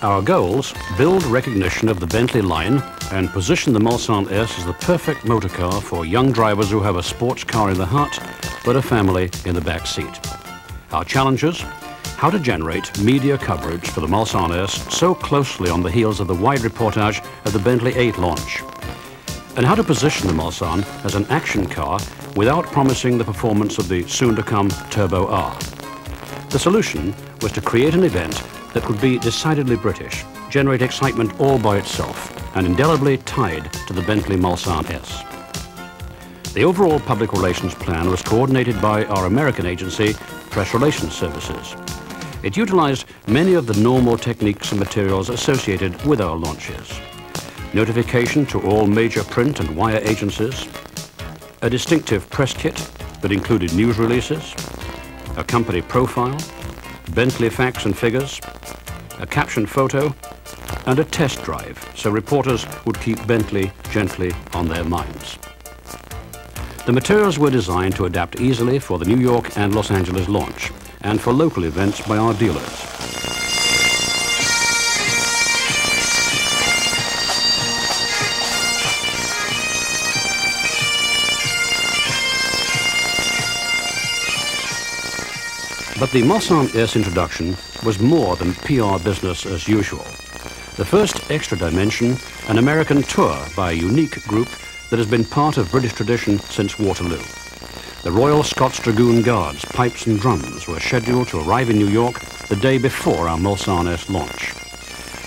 Our goals: build recognition of the Bentley line and position the Mulsanne S as the perfect motor car for young drivers who have a sports car in the heart but a family in the back seat. Our challenges: how to generate media coverage for the Mulsanne S so closely on the heels of the wide reportage of the Bentley Eight launch, and how to position the Mulsanne as an action car without promising the performance of the soon-to-come Turbo R. The solution was to create an event that would be decidedly British, generate excitement all by itself, and indelibly tied to the Bentley Mulsanne S. The overall public relations plan was coordinated by our American agency, Press Relations Services. It utilized many of the normal techniques and materials associated with our launches. Notification to all major print and wire agencies, a distinctive press kit that included news releases, a company profile, Bentley facts and figures, a captioned photo, and a test drive so reporters would keep Bentley gently on their minds. The materials were designed to adapt easily for the New York and Los Angeles launch and for local events by our dealers. But the Mulsanne S introduction was more than PR business as usual. The first extra dimension, an American tour by a unique group that has been part of British tradition since Waterloo. The Royal Scots Dragoon Guards, pipes and drums were scheduled to arrive in New York the day before our Mulsanne S launch.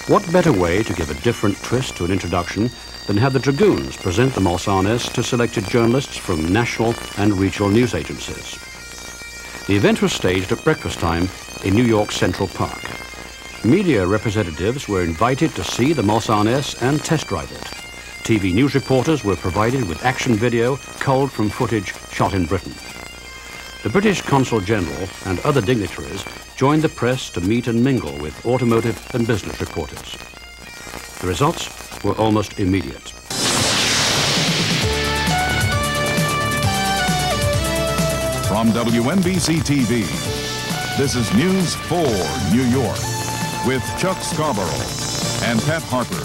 What better way to give a different twist to an introduction than have the Dragoons present the Mulsanne S to selected journalists from national and regional news agencies. The event was staged at breakfast time in New York Central Park. Media representatives were invited to see the Mulsanne S and test drive it. TV news reporters were provided with action video culled from footage shot in Britain. The British Consul General and other dignitaries joined the press to meet and mingle with automotive and business reporters. The results were almost immediate. From WNBC TV, this is News 4 New York with Chuck Scarborough and Pat Harper.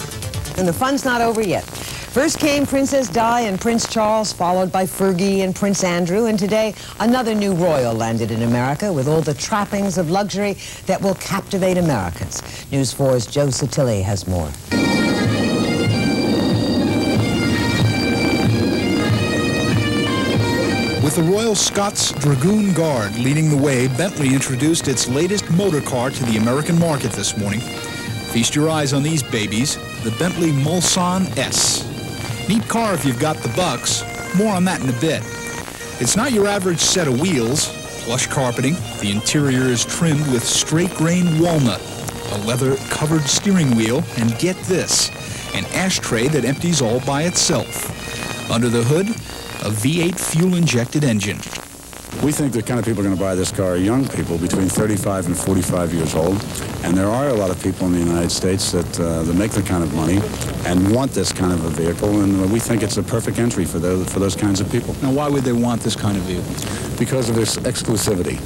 And the fun's not over yet. First came Princess Di and Prince Charles, followed by Fergie and Prince Andrew, and today another new royal landed in America with all the trappings of luxury that will captivate Americans. News 4's Joe Sotilli has more. With the Royal Scots Dragoon Guard leading the way, Bentley introduced its latest motor car to the American market this morning. Feast your eyes on these babies, the Bentley Mulsanne S. Neat car if you've got the bucks. More on that in a bit. It's not your average set of wheels. Plush carpeting. The interior is trimmed with straight-grain walnut. A leather-covered steering wheel, and get this, an ashtray that empties all by itself. Under the hood, a V8 fuel-injected engine. We think the kind of people are going to buy this car are young people between 35 and 45 years old. And there are a lot of people in the United States that make the kind of money and want this kind of a vehicle. And we think it's a perfect entry for those kinds of people. Now, why would they want this kind of vehicle? Because of this exclusivity.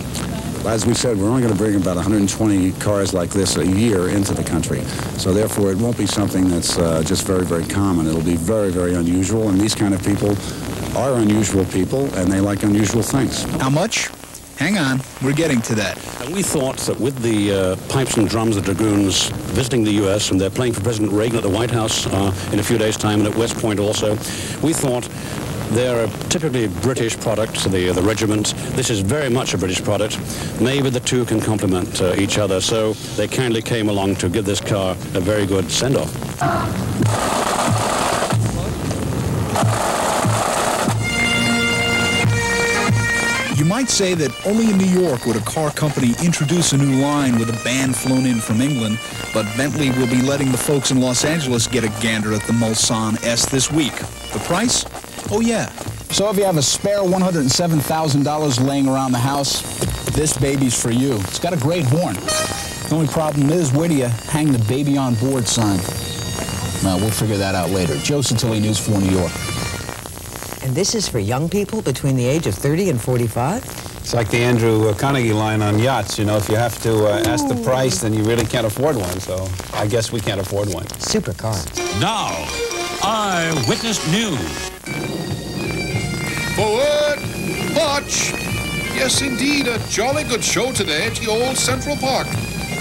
As we said, we're only going to bring about 120 cars like this a year into the country. So therefore, it won't be something that's just very, very common. It'll be very, very unusual. And these kind of people are unusual people, and they like unusual things. How much? Hang on, we're getting to that. And we thought that with the pipes and drums, the Dragoons visiting the U.S., and they're playing for President Reagan at the White House in a few days' time, and at West Point also, we thought they're a typically British product, the regiment. This is very much a British product. Maybe the two can complement each other, so they kindly came along to give this car a very good send-off. You might say that only in New York would a car company introduce a new line with a band flown in from England, but Bentley will be letting the folks in Los Angeles get a gander at the Mulsanne S this week. The price? Oh yeah. So if you have a spare $107,000 laying around the house, this baby's for you. It's got a great horn. The only problem is, where do you hang the baby on board sign? Well, we'll figure that out later. Joe Sotilli, News 4 New York. And this is for young people between the age of 30 and 45? It's like the Andrew Carnegie line on yachts. You know, if you have to ask the price, then you really can't afford one. So I guess we can't afford one. Super car. Now, Eyewitness News. Forward, march! Yes, indeed, a jolly good show today at the old Central Park.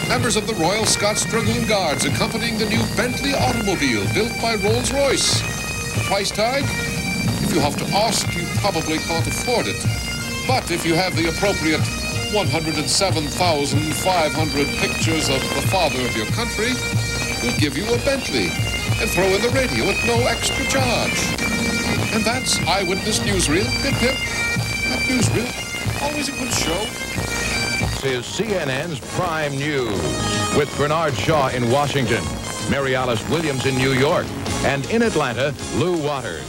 Members of the Royal Scots Dragoon Guards accompanying the new Bentley automobile built by Rolls-Royce. The price tag? If you have to ask, you probably can't afford it. But if you have the appropriate 107,500 pictures of the father of your country, we'll give you a Bentley and throw in the radio at no extra charge. And that's Eyewitness Newsreel. Hip hip. That newsreel. Always a good show. This is CNN's Prime News with Bernard Shaw in Washington, Mary Alice Williams in New York, and in Atlanta, Lou Waters.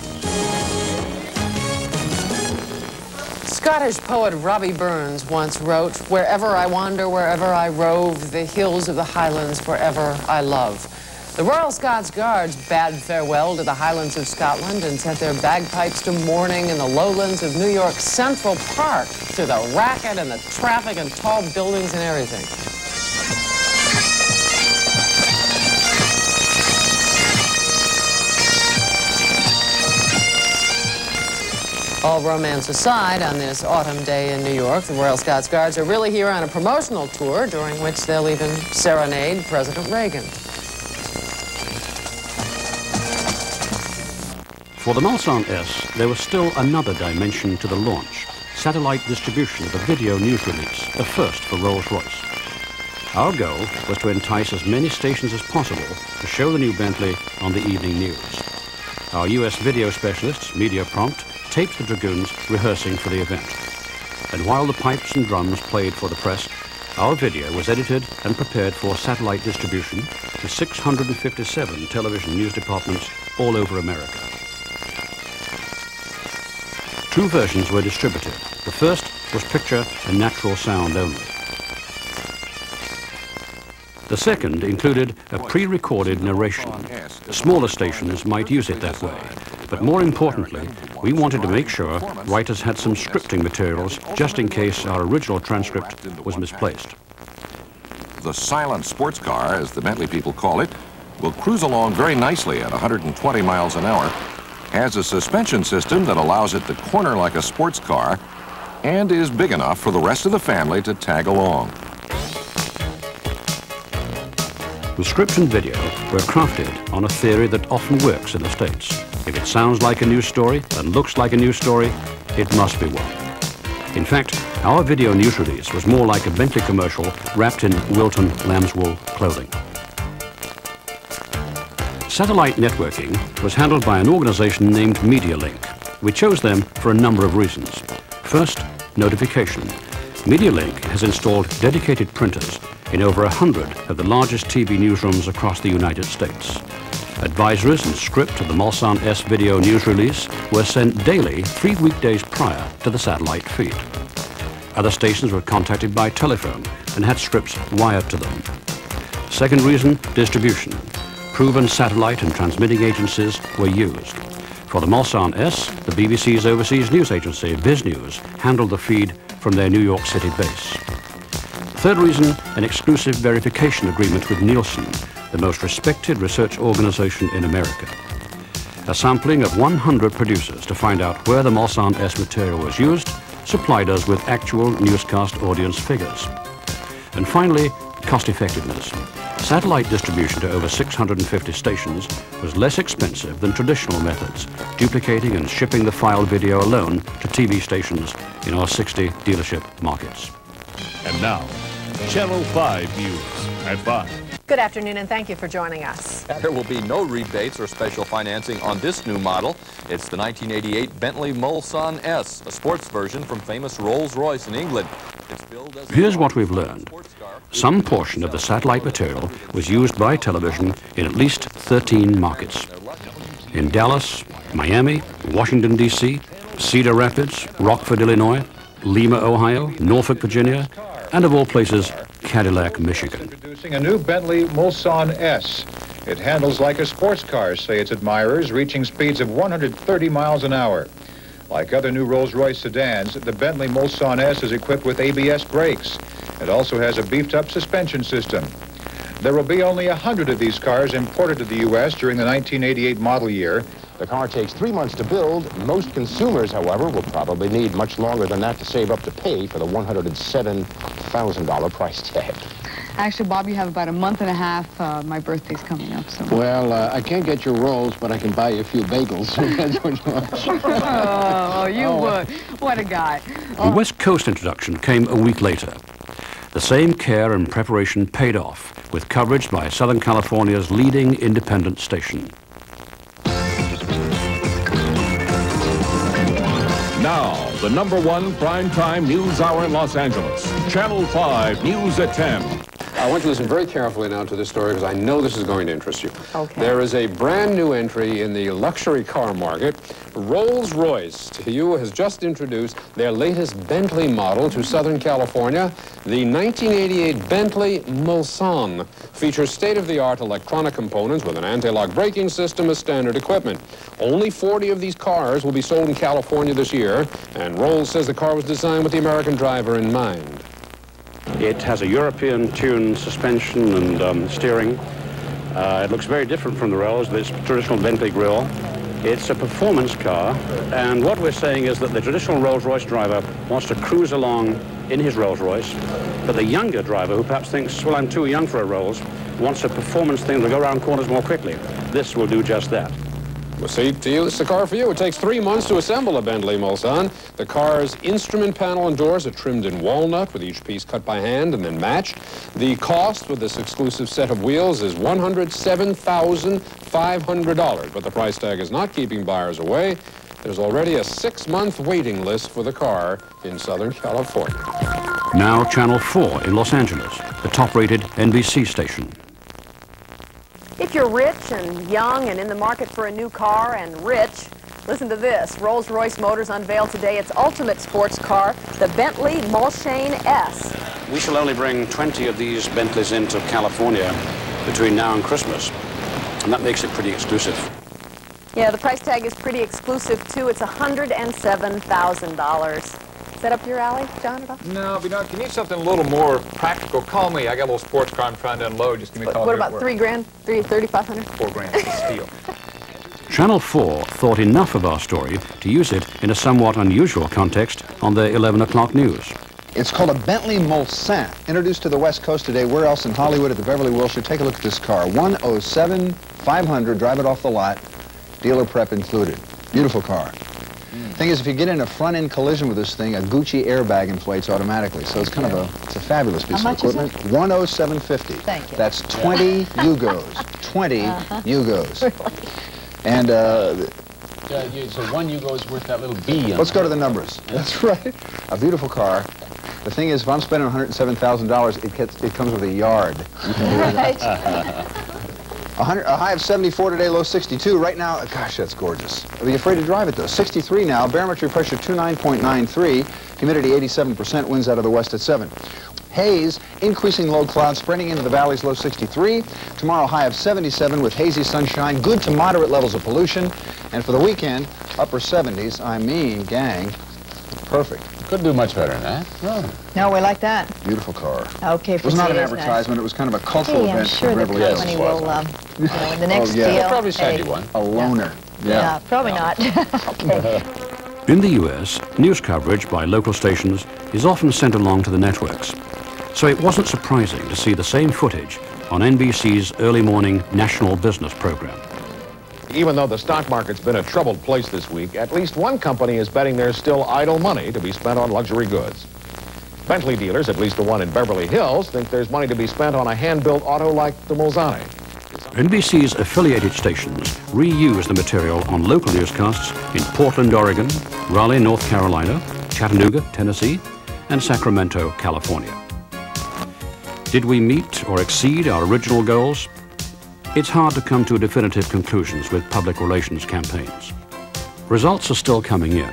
Scottish poet Robbie Burns once wrote, "Wherever I wander, wherever I rove, the hills of the Highlands forever I love." The Royal Scots Guards bade farewell to the Highlands of Scotland and set their bagpipes to mourning in the lowlands of New York's Central Park, to the racket and the traffic and tall buildings and everything. All romance aside, on this autumn day in New York, the Royal Scots Guards are really here on a promotional tour during which they'll even serenade President Reagan. For the Mulsanne S, there was still another dimension to the launch: satellite distribution of a video news release, a first for Rolls-Royce. Our goal was to entice as many stations as possible to show the new Bentley on the evening news. Our US video specialists, Media Prompt, taped the Dragoons rehearsing for the event. And while the pipes and drums played for the press, our video was edited and prepared for satellite distribution to 657 television news departments all over America. Two versions were distributed. The first was picture and natural sound only. The second included a pre-recorded narration. Smaller stations might use it that way, but more importantly, we wanted to make sure writers had some scripting materials just in case our original transcript was misplaced. The silent sports car, as the Bentley people call it, will cruise along very nicely at 120 miles an hour, has a suspension system that allows it to corner like a sports car, and is big enough for the rest of the family to tag along. The script and video were crafted on a theory that often works in the States. If it sounds like a news story and looks like a news story, it must be one. In fact, our video news release was more like a Bentley commercial wrapped in Wilton lambswool clothing. Satellite networking was handled by an organization named MediaLink. We chose them for a number of reasons. First, notification. MediaLink has installed dedicated printers in over 100 of the largest TV newsrooms across the United States. Advisories and script of the Mulsanne S video news release were sent daily 3 weekdays prior to the satellite feed. Other stations were contacted by telephone and had scripts wired to them. Second reason, distribution. Proven satellite and transmitting agencies were used. For the Mulsanne S, the BBC's overseas news agency, BizNews, handled the feed from their New York City base. Third reason, an exclusive verification agreement with Nielsen, the most respected research organization in America. A sampling of 100 producers to find out where the Mulsanne S material was used supplied us with actual newscast audience figures. And finally, cost effectiveness. Satellite distribution to over 650 stations was less expensive than traditional methods, duplicating and shipping the file video alone to TV stations in our 60 dealership markets. And now, Channel 5 News at 5. Good afternoon, and thank you for joining us. There will be no rebates or special financing on this new model. It's the 1988 Bentley Mulsanne S, a sports version from famous Rolls-Royce in England. It's billed as Here's what we've learned. Some portion of the satellite material was used by television in at least 13 markets. In Dallas, Miami, Washington, D.C., Cedar Rapids, Rockford, Illinois, Lima, Ohio, Norfolk, Virginia, and of all places, Cadillac, Michigan. Introducing a new Bentley Mulsanne S. It handles like a sports car, say its admirers, reaching speeds of 130 miles an hour. Like other new Rolls-Royce sedans, the Bentley Mulsanne S is equipped with ABS brakes. It also has a beefed-up suspension system. There will be only 100 of these cars imported to the U.S. during the 1988 model year. The car takes 3 months to build. Most consumers, however, will probably need much longer than that to save up to pay for the $107,000 price tag. Actually, Bob, you have about a month and a half. My birthday's coming up, so... Well, I can't get you rolls, but I can buy you a few bagels. That's what you want. Oh, you would. What a guy. The West Coast introduction came a week later. The same care and preparation paid off, with coverage by Southern California's leading independent station. Now, the #1 primetime news hour in Los Angeles. Channel 5 News at 10. I want you to listen very carefully now to this story because I know this is going to interest you. Okay. There is a brand new entry in the luxury car market. Rolls-Royce to you has just introduced their latest Bentley model to Southern California. The 1988 Bentley Mulsanne features state-of-the-art electronic components with an anti-lock braking system as standard equipment. Only 40 of these cars will be sold in California this year, and Rolls says the car was designed with the American driver in mind. It has a European-tuned suspension and steering. It looks very different from the Rolls, this traditional Bentley grille. It's a performance car, and what we're saying is that the traditional Rolls-Royce driver wants to cruise along in his Rolls-Royce, but the younger driver, who perhaps thinks, well, I'm too young for a Rolls, wants a performance thing to go around corners more quickly. This will do just that. Well, see, to you, it's the car for you. It takes 3 months to assemble a Bentley Mulsanne. The car's instrument panel and doors are trimmed in walnut, with each piece cut by hand and then matched. The cost with this exclusive set of wheels is $107,500, but the price tag is not keeping buyers away. There's already a 6-month waiting list for the car in Southern California. Now Channel 4 in Los Angeles, the top-rated NBC station. If you're rich and young and in the market for a new car and rich, listen to this. Rolls-Royce Motors unveiled today its ultimate sports car, the Bentley Mulsanne S. We shall only bring 20 of these Bentleys into California between now and Christmas, and that makes it pretty exclusive. Yeah, the price tag is pretty exclusive, too. It's $107,000. Is that up your alley, John, at all? No, but if you need something a little more practical, call me. I got a little sports car I'm trying to unload. Just give me a call. What about $3 grand? $3,500? $4 grand. It's a steal. Channel 4 thought enough of our story to use it in a somewhat unusual context on their 11 o'clock news. It's called a Bentley Mulsanne, introduced to the West Coast today. Where else in Hollywood at the Beverly Wilshire? Take a look at this car. 107,500, drive it off the lot, dealer prep included. Beautiful car. Thing is, if you get in a front-end collision with this thing, a Gucci airbag inflates automatically. So it's kind of it's a fabulous piece of equipment. $107,500. Thank you. That's 20 Yugos. 20 Yugos. Really? And so one Yugo is worth that little B. Let's go to the numbers. That's right. A beautiful car. The thing is, if I'm spending $107,000, it comes with a yard. You can do Right. A high of 74 today, low 62. Right now, gosh, that's gorgeous. I'd be afraid to drive it, though. 63 now, barometric pressure 29.93, humidity 87%, winds out of the west at 7. Haze, increasing low clouds spreading into the valleys, low 63. Tomorrow, high of 77 with hazy sunshine, good to moderate levels of pollution. And for the weekend, upper 70s. I mean, gang, perfect. Could do much better than that. Oh. No, we like that. Beautiful car. Okay, it was not an advertisement. It was kind of a cultural event. I'm sure the company will, in the next deal. They'll probably send you one. A loaner. Yeah, probably not. Okay. In the US, news coverage by local stations is often sent along to the networks. So it wasn't surprising to see the same footage on NBC's early morning national business program. Even though the stock market's been a troubled place this week, at least one company is betting there's still idle money to be spent on luxury goods. Bentley dealers, at least the one in Beverly Hills, think there's money to be spent on a hand-built auto like the Mulsanne. NBC's affiliated stations reuse the material on local newscasts in Portland, Oregon, Raleigh, North Carolina, Chattanooga, Tennessee, and Sacramento, California. Did we meet or exceed our original goals? It's hard to come to definitive conclusions with public relations campaigns. Results are still coming in,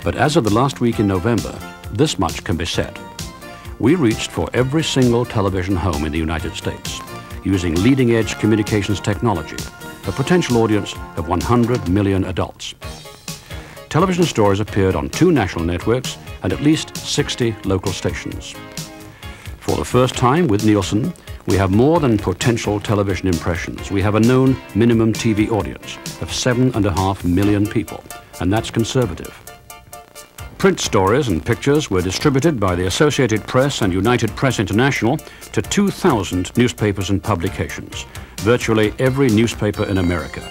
but as of the last week in November, this much can be said. We reached for every single television home in the United States, using leading-edge communications technology, a potential audience of 100 million adults. television stories appeared on 2 national networks and at least 60 local stations. For the first time with Nielsen, we have more than potential television impressions. We have a known minimum TV audience of 7.5 million people, and that's conservative. Print stories and pictures were distributed by the Associated Press and United Press International to 2,000 newspapers and publications, virtually every newspaper in America.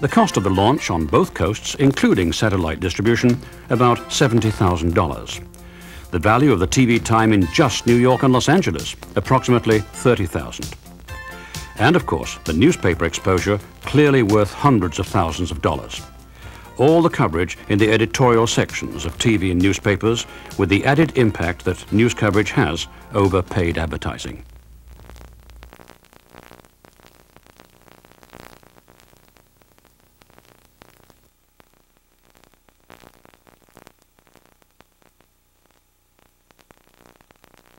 The cost of the launch on both coasts, including satellite distribution, about $70,000. The value of the TV time in just New York and Los Angeles, approximately $30,000. And of course, the newspaper exposure clearly worth hundreds of thousands of dollars. All the coverage in the editorial sections of TV and newspapers, with the added impact that news coverage has over paid advertising.